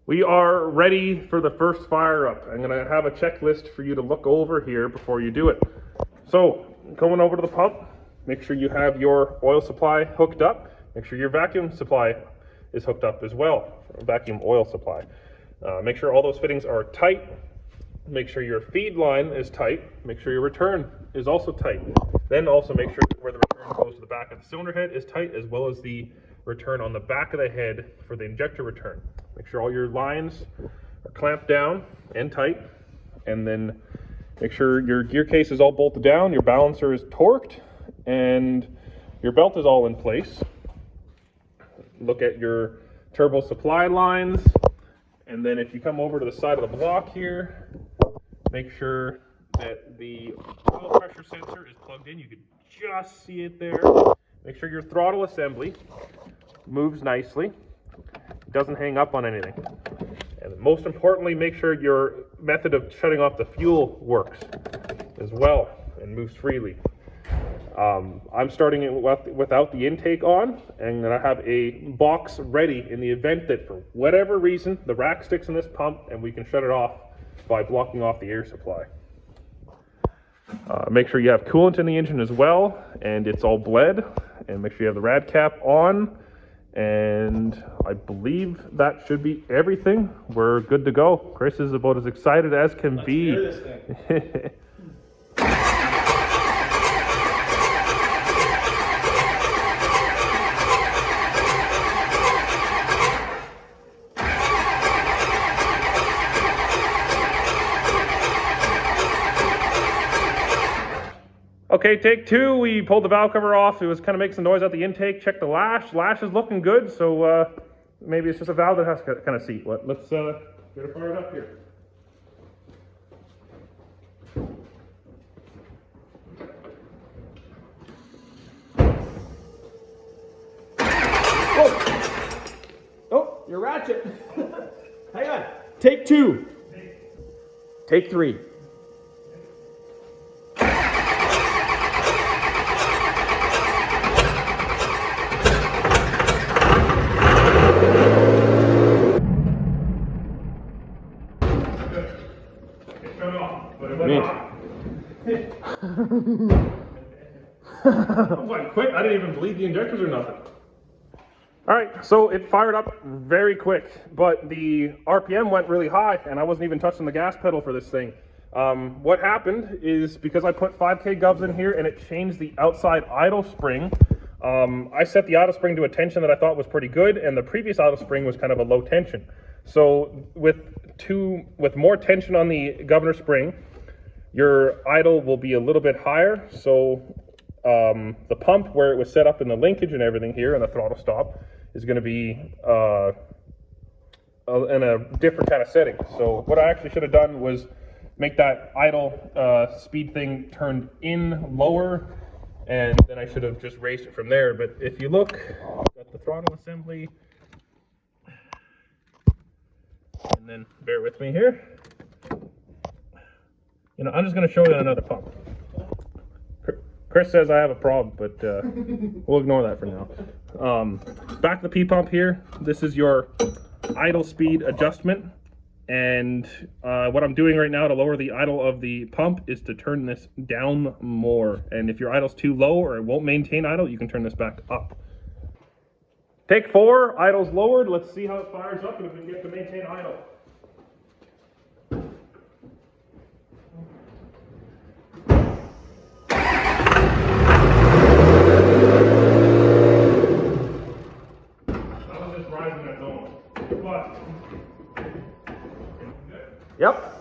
We are ready for the first fire up. I'm going to have a checklist for you to look over here before you do it. So, going over to the pump, make sure you have your oil supply hooked up. Make sure your vacuum supply is hooked up as well, vacuum oil supply. Make sure all those fittings are tight. Make sure your feed line is tight. Make sure your return is also tight. Then also make sure where the return goes to the back of the cylinder head is tight, as well as the return on the back of the head for the injector return. Make sure all your lines are clamped down and tight, and then make sure your gear case is all bolted down, your balancer is torqued, and your belt is all in place. Look at your turbo supply lines, and then if you come over to the side of the block here, make sure that the oil pressure sensor is plugged in. You can just see it there. Make sure your throttle assembly moves nicely, doesn't hang up on anything. And most importantly, make sure your method of shutting off the fuel works as well and moves freely. I'm starting it without the intake on, and then I have a box ready in the event that for whatever reason the rack sticks in this pump and we can shut it off by blocking off the air supply. Make sure you have coolant in the engine as well, and it's all bled, and make sure you have the rad cap on, and I believe that should be everything. We're good to go. Chris is about as excited as can be. Let's hear this thing. Okay, take two. We pulled the valve cover off. It was kind of making some noise out the intake. Check the lash. Lash is looking good, so maybe it's just a valve that has to kind of seat. Let's get it fired up here. Oh, oh, your ratchet. Hang on. Take two. Take three. What, quick? I didn't even bleed the injectors or nothing. All right, so it fired up very quick, but the RPM went really high, and I wasn't even touching the gas pedal for this thing. What happened is because I put 5K gubs in here and it changed the outside idle spring, I set the idle spring to a tension that I thought was pretty good, and the previous idle spring was kind of a low tension. So with more tension on the governor spring, your idle will be a little bit higher. So the pump where it was set up in the linkage and everything here and the throttle stop is going to be in a different kind of setting. So what I actually should have done was make that idle speed thing turned in lower, and then I should have just raised it from there. But if you look at the throttle assembly, and then bear with me here, you know, I'm just going to show you on another pump. Chris says I have a problem, but we'll ignore that for now. Back to the P pump here. This is your idle speed adjustment, and what I'm doing right now to lower the idle of the pump is to turn this down more. And if your idle's too low or it won't maintain idle, you can turn this back up. Take four, idle's lowered. Let's see how it fires up and if we can get to maintain idle. Yep.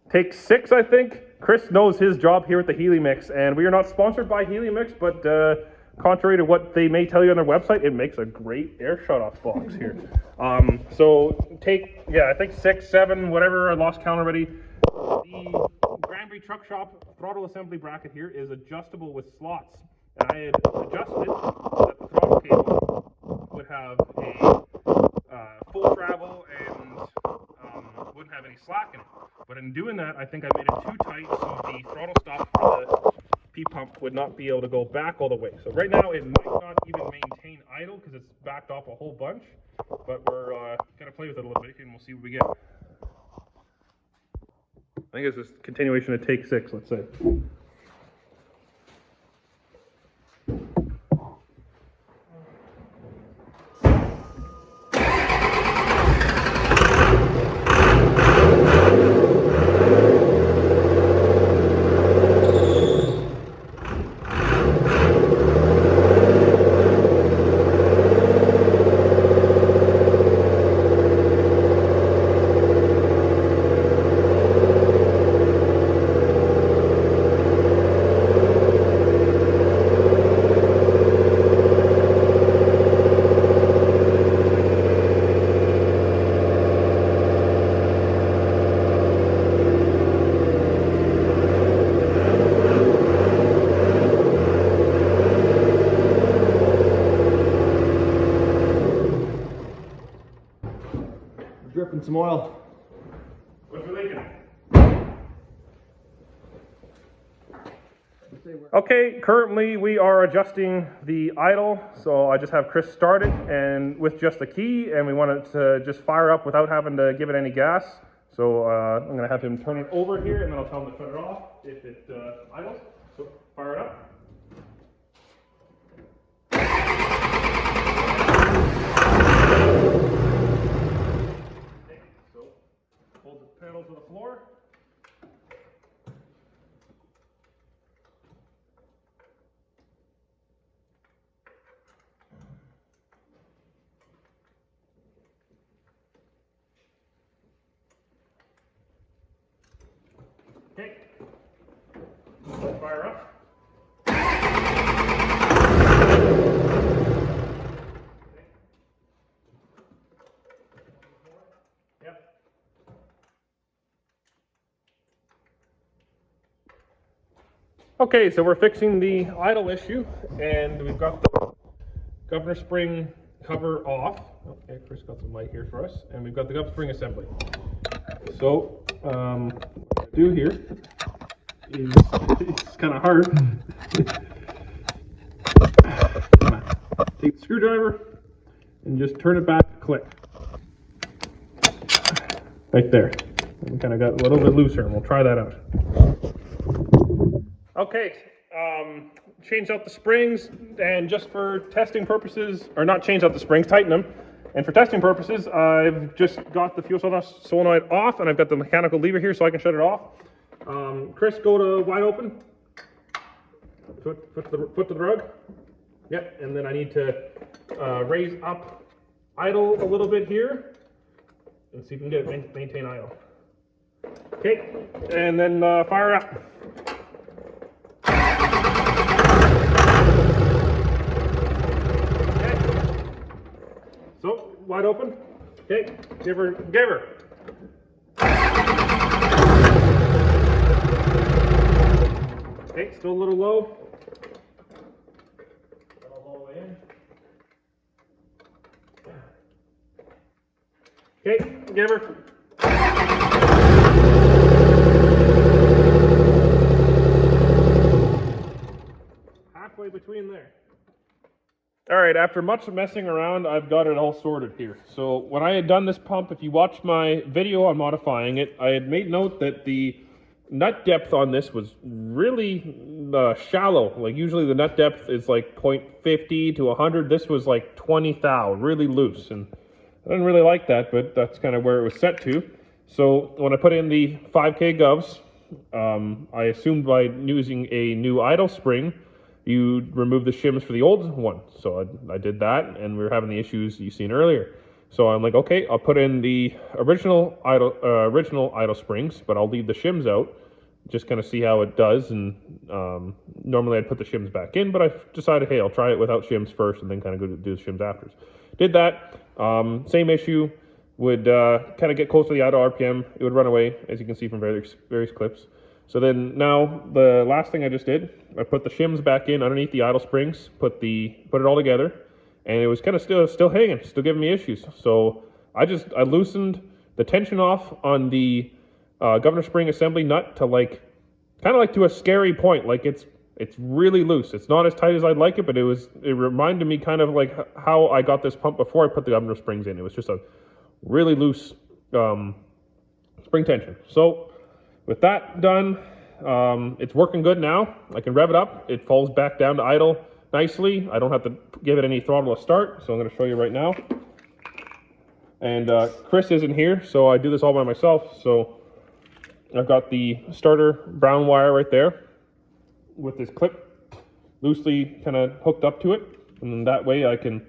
Take six, I think. Chris knows his job here at the Helix, and we are not sponsored by Helix, but contrary to what they may tell you on their website, it makes a great air shutoff box here. So take, I think 6, 7, whatever, I lost count already. The Granbury Truck Shop throttle assembly bracket here is adjustable with slots. And I had adjusted so that the throttle cable would have a full travel and slacken it. But in doing that, I think I made it too tight, so the throttle stop for the P-pump would not be able to go back all the way. So right now it might not even maintain idle because it's backed off a whole bunch, but we're going to play with it a little bit and we'll see what we get. I think it's just a continuation of take 6, let's say. Dripping some oil. What's we leaking? Okay, currently we are adjusting the idle, so I just have Chris start it and with just the key, and we want it to just fire up without having to give it any gas. So I'm going to have him turn it over here, and then I'll tell him to shut it off if it idles. So fire it up. Hold the pedal to the floor. Okay. Fire up. Yep. Okay, so we're fixing the idle issue, and we've got the governor spring cover off. Okay, Chris got some light here for us, and we've got the governor spring assembly. So, what I'm going to do here is, it's kind of hard. Take the screwdriver and just turn it back, click. Right there. We kind of got a little bit looser, and we'll try that out. Okay, change out the springs, and just for testing purposes, or not change out the springs, tighten them. And for testing purposes, I've just got the fuel solenoid off, and I've got the mechanical lever here so I can shut it off. Chris, go to wide open. Foot to the rug. Yep, and then I need to raise up idle a little bit here, and see if we can get it maintain idle. Okay, and then fire up. So, wide open. Okay, give her. Okay, still a little low. All the way in. Okay, give her. Halfway between there. All right, after much messing around, I've got it all sorted here. So when I had done this pump, if you watch my video on modifying it, I had made note that the nut depth on this was really shallow. Like usually the nut depth is like 0.50 to 100. This was like 20 thou, really loose. And I didn't really like that, but that's kind of where it was set to. So when I put in the 5K govs, I assumed by using a new idle spring, you remove the shims for the old one. So I did that, and we were having the issues you've seen earlier. So I'm like, okay, I'll put in the original idle springs, but I'll leave the shims out, just kind of see how it does. And normally I'd put the shims back in, but I decided, hey, I'll try it without shims first, and then kind of go to do the shims after. Did that. Same issue. Would kind of get close to the idle RPM. It would run away, as you can see from various clips. So then now the last thing I just did, I put the shims back in underneath the idle springs, put it all together, and it was kind of still hanging, still giving me issues. So I loosened the tension off on the governor spring assembly nut to like, kind of like to a scary point. Like it's really loose. It's not as tight as I'd like it, but it reminded me kind of like how I got this pump before I put the governor springs in. It was just a really loose spring tension. So with that done, it's working good now. I can rev it up. It falls back down to idle nicely. I don't have to give it any throttle to start, so I'm going to show you right now. And Chris isn't here, so I do this all by myself. So I've got the starter brown wire right there with this clip loosely kind of hooked up to it, and then that way I can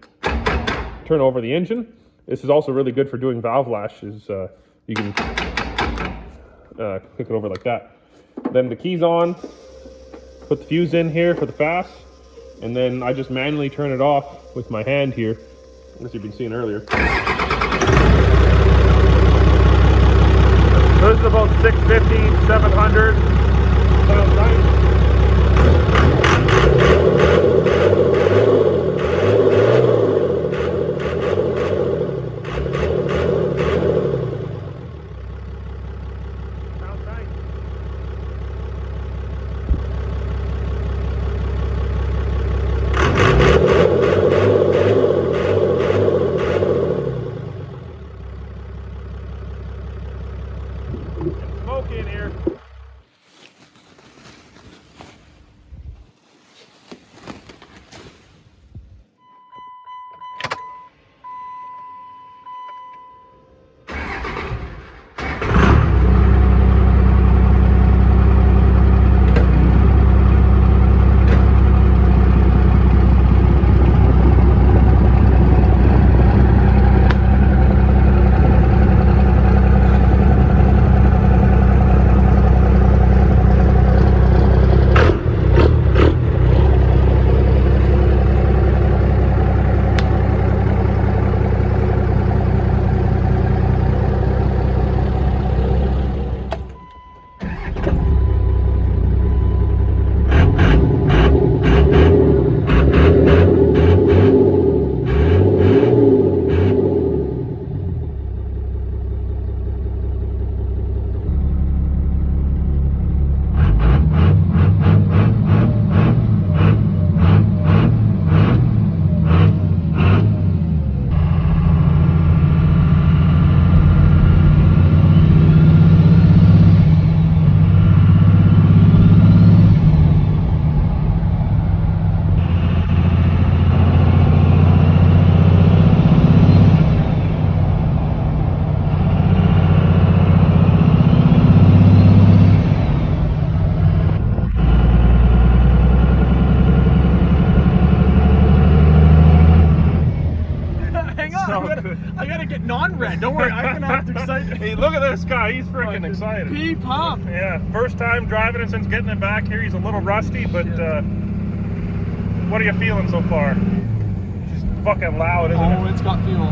turn over the engine. This is also really good for doing valve lashes. You can click it over like that. Then the key's on, put the fuse in here for the fast, and then I just manually turn it off with my hand here, as you've been seeing earlier. So this is about 650, 700. Sounds nice. Smoky in here. I gotta get non-red. Don't worry, I'm gonna have to excite you. Hey, look at this guy. He's freaking excited. P-pump. Yeah, first time driving it since getting it back here. He's a little rusty, but what are you feeling so far? It's fucking loud, isn't it? Oh, it's got fuel.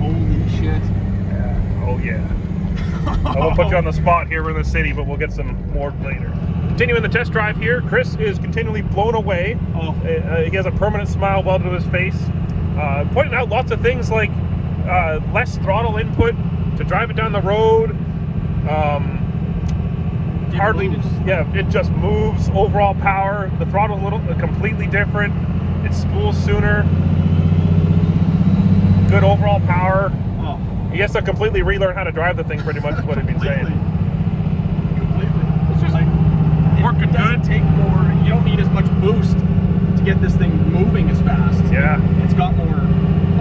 Holy shit. Yeah. Oh, yeah. I won't put you on the spot here. We're in the city, but we'll get some more later. Continuing the test drive here, Chris is continually blown away. Oh. He has a permanent smile welded to his face. Pointing out lots of things like less throttle input to drive it down the road. It just moves. Overall power, the throttle's completely different. It spools sooner. Good overall power. Oh. He has to completely relearn how to drive the thing, pretty much is what he'd been saying. Completely. It's just working it doesn't good. Take more. You don't need as much boost to get this thing moving as fast. Yeah. It's got more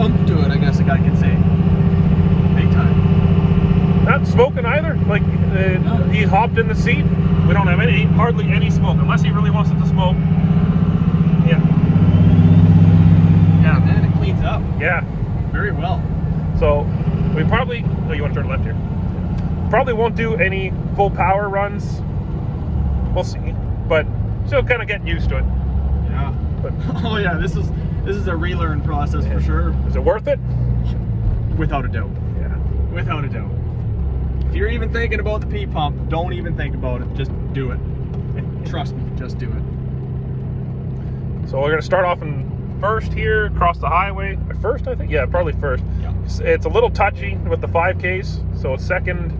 oomph to it, I guess a guy can say. Big time. Not smoking either. Like he hopped in the seat. We don't have hardly any smoke, unless he really wants it to smoke. Yeah. Yeah, man, it cleans up. Yeah. Very well. So we probably. Oh, you want to turn left here? Probably won't do any full power runs. We'll see, but still kind of getting used to it. Yeah. But, oh yeah, this is a relearn process for sure. Is it worth it? Without a doubt. Yeah. Without a doubt. If you're even thinking about the P-pump, don't even think about it. Just do it. Trust me, just do it. So we're gonna start off in first here across the highway. First, I think? Yeah, probably first. Yeah. It's a little touchy with the 5Ks. So second,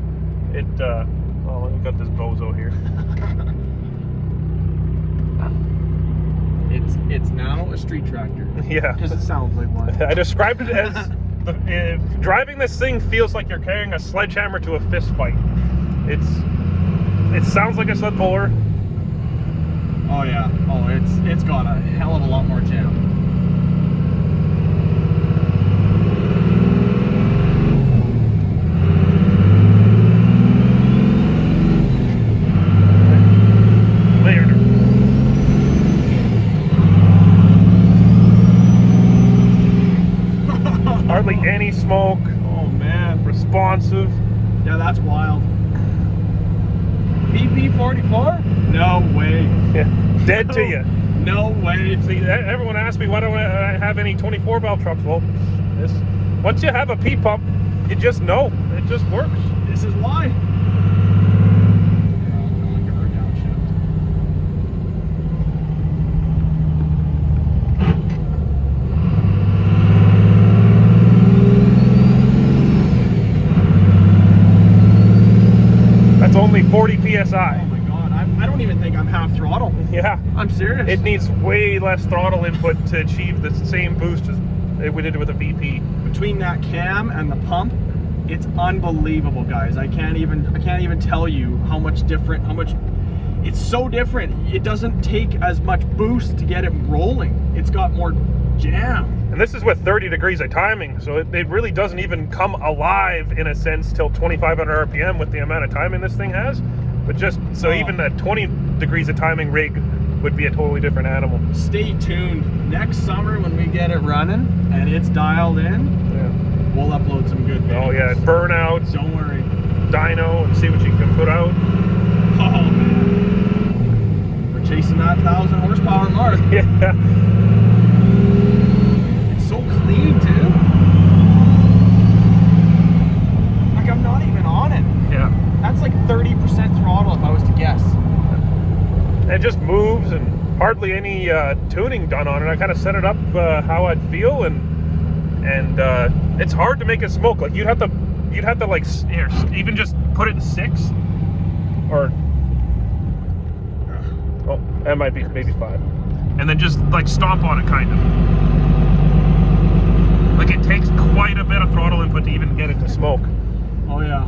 oh, we got this bozo here. It's now a street tractor. Yeah. Because it sounds like one. I described it as driving this thing feels like you're carrying a sledgehammer to a fist fight. It sounds like a sled puller. Oh yeah. Oh, it's got a hell of a lot more jam. Hardly any smoke. Oh man. Responsive. Yeah, that's wild. VP44? No way. Yeah. Dead to you. No way. See, everyone asks me why don't I have any 24 valve trucks. Well, once you have a P pump, you just know it just works. This is why. That's only 40 Oh psi. my god, I don't even think I'm half throttle. Yeah. I'm serious. It needs way less throttle input to achieve the same boost as we did with a VP. Between that cam and the pump, it's unbelievable, guys. I can't even tell you how much different, it's so different. It doesn't take as much boost to get it rolling. It's got more jam. And this is with 30 degrees of timing, so it really doesn't even come alive in a sense till 2,500 RPM with the amount of timing this thing has. But just so even at 20 degrees of timing rig would be a totally different animal. Stay tuned. Next summer when we get it running and it's dialed in, Yeah. we'll upload some good videos. Oh yeah, burnouts, Don't worry. dyno, and see what you can put out. Oh man. We're chasing that 1,000 horsepower mark. Yeah. It's so clean too. Like I'm not even on it. Yeah. That's like 30% throttle if I was to guess. It just moves and hardly any tuning done on it. I kind of set it up how I'd feel, and it's hard to make it smoke. Like you'd have to like here, even just put it in 6, or oh, that might be maybe 5, and then just like stomp on it, kind of. Like it takes quite a bit of throttle input to even get it to smoke. Oh yeah.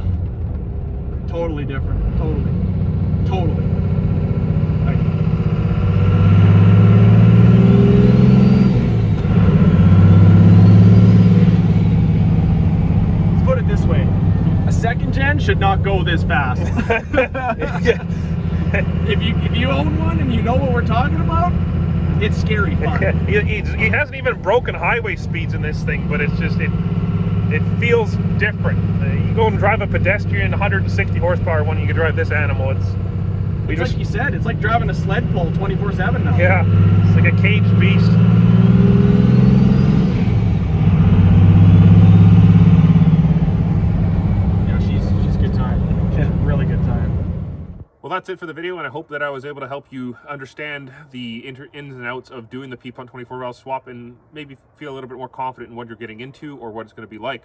Totally different. Totally. Like, let's put it this way. A second gen should not go this fast. If you own one and you know what we're talking about, it's scary fun. He hasn't even broken highway speeds in this thing, but it's just it feels different. You go and drive a pedestrian 160 horsepower one, you can drive this animal. It's like you said, it's like driving a sled pull 24/7 now. Yeah, it's like a caged beast. Yeah, she's good time. She's really good time. Well, that's it for the video, and I hope that I was able to help you understand the ins and outs of doing the P-Pump 24 valve swap and maybe feel a little bit more confident in what you're getting into or what it's going to be like.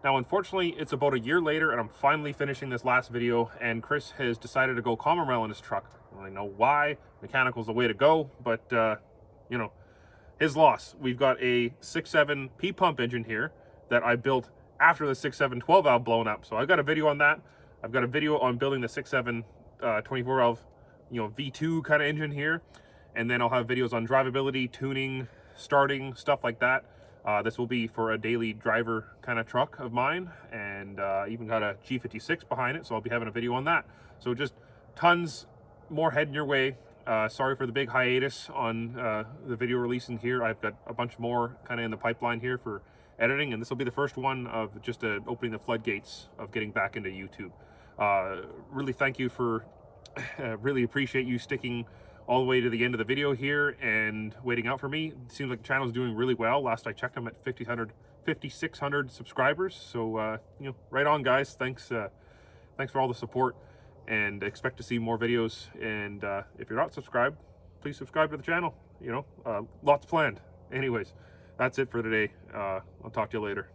Now, unfortunately, it's about a year later, and I'm finally finishing this last video, and Chris has decided to go common rail in his truck. I know why. Mechanical's the way to go, but, you know, his loss. We've got a 6.7 P-Pump engine here that I built after the 6.7 12 valve blown up. So I've got a video on that. I've got a video on building the 6.7 24 valve, you know, V2 kind of engine here, and then I'll have videos on drivability, tuning, starting, stuff like that. This will be for a daily driver kind of truck of mine, and even got a G56 behind it, so I'll be having a video on that. So just tons more heading your way. Sorry for the big hiatus on the video releasing here. I've got a bunch more kind of in the pipeline here for editing, and this will be the first one of just opening the floodgates of getting back into YouTube. Really thank you for, really appreciate you sticking all the way to the end of the video here and waiting out for me. It seems like the channel's doing really well. Last I checked, I'm at 5,600 subscribers. So, you know, right on, guys. Thanks for all the support, and expect to see more videos. And if you're not subscribed, please subscribe to the channel. You know, lots planned. anyways, that's it for today. I'll talk to you later.